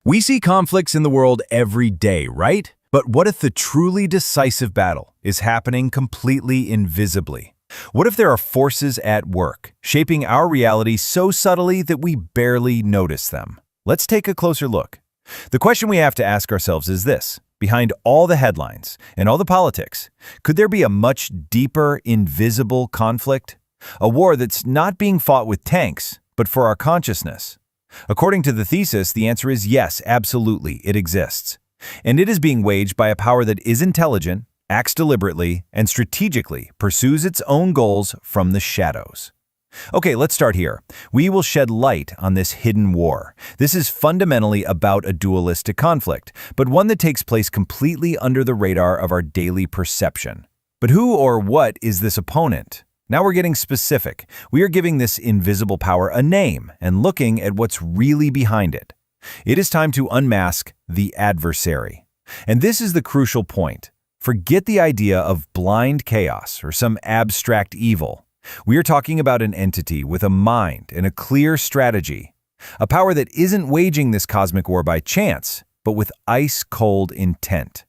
We see conflicts in the world every day, right? But what if the truly decisive battle is happening completely invisibly? What if there are forces at work, shaping our reality so subtly that we barely notice them? Let's take a closer look. The question we have to ask ourselves is this: behind all the headlines and all the politics, could there be a much deeper, invisible conflict? A war that's not being fought with tanks, but for our consciousness. According to the thesis, the answer is yes, absolutely, it exists. And it is being waged by a power that is intelligent, acts deliberately, and strategically pursues its own goals from the shadows. Okay, let's start here. We will shed light on this hidden war. This is fundamentally about a dualistic conflict, but one that takes place completely under the radar of our daily perception. But who or what is this opponent? Now we're getting specific. We are giving this invisible power a name and looking at what's really behind it. It is time to unmask the adversary. And this is the crucial point. Forget the idea of blind chaos or some abstract evil. We are talking about an entity with a mind and a clear strategy. A power that isn't waging this cosmic war by chance, but with ice-cold intent.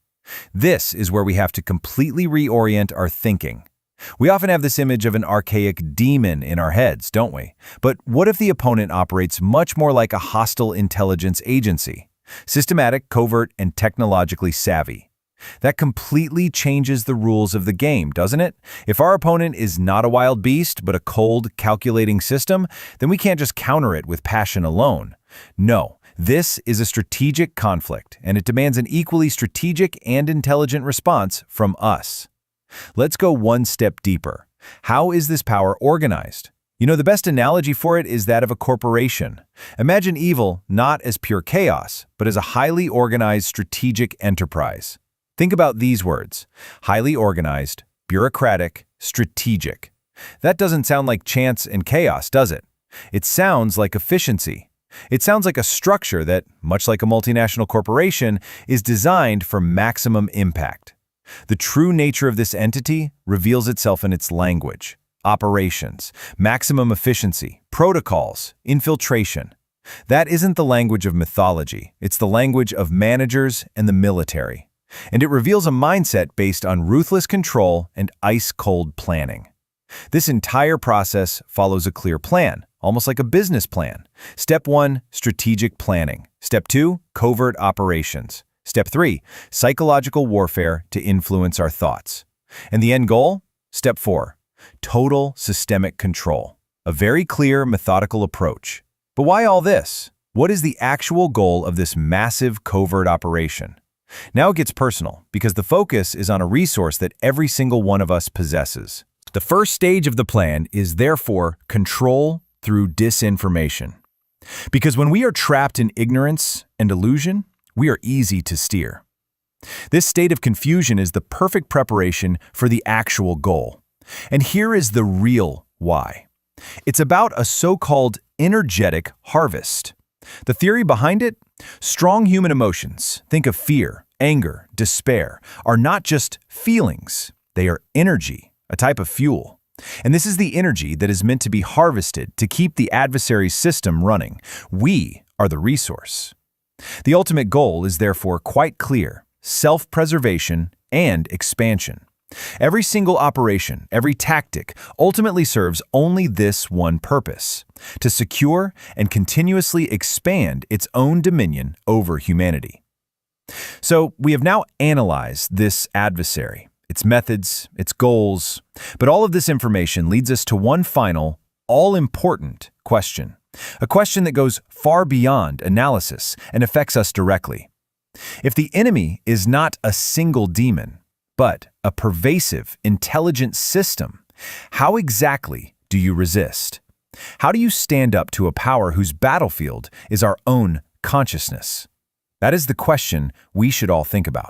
This is where we have to completely reorient our thinking. We often have this image of an archaic demon in our heads, don't we? But what if the opponent operates much more like a hostile intelligence agency? Systematic, covert, and technologically savvy. That completely changes the rules of the game, doesn't it? If our opponent is not a wild beast, but a cold, calculating system, then we can't just counter it with passion alone. No, this is a strategic conflict, and it demands an equally strategic and intelligent response from us. Let's go one step deeper. How is this power organized? You know, the best analogy for it is that of a corporation. Imagine evil not as pure chaos, but as a highly organized strategic enterprise. Think about these words: highly organized, bureaucratic, strategic. That doesn't sound like chance and chaos, does it? It sounds like efficiency. It sounds like a structure that, much like a multinational corporation, is designed for maximum impact. The true nature of this entity reveals itself in its language, operations, maximum efficiency, protocols, infiltration. That isn't the language of mythology, it's the language of managers and the military. And it reveals a mindset based on ruthless control and ice-cold planning. This entire process follows a clear plan, almost like a business plan. Step 1, strategic planning. Step 2, covert operations. Step 3, psychological warfare to influence our thoughts. And the end goal? Step 4, total systemic control. A very clear, methodical approach. But why all this? What is the actual goal of this massive covert operation? Now it gets personal, because the focus is on a resource that every single one of us possesses. The first stage of the plan is therefore control through disinformation. Because when we are trapped in ignorance and illusion, we are easy to steer. This state of confusion is the perfect preparation for the actual goal. And here is the real why. It's about a so-called energetic harvest. The theory behind it? Strong human emotions, think of fear, anger, despair, are not just feelings. They are energy, a type of fuel. And this is the energy that is meant to be harvested to keep the adversary's system running. We are the resource. The ultimate goal is therefore quite clear: self-preservation and expansion. Every single operation, every tactic, ultimately serves only this one purpose: to secure and continuously expand its own dominion over humanity. So we have now analyzed this adversary, its methods, its goals, but all of this information leads us to one final, all-important question. A question that goes far beyond analysis and affects us directly. If the enemy is not a single demon, but a pervasive, intelligent system, how exactly do you resist? How do you stand up to a power whose battlefield is our own consciousness? That is the question we should all think about.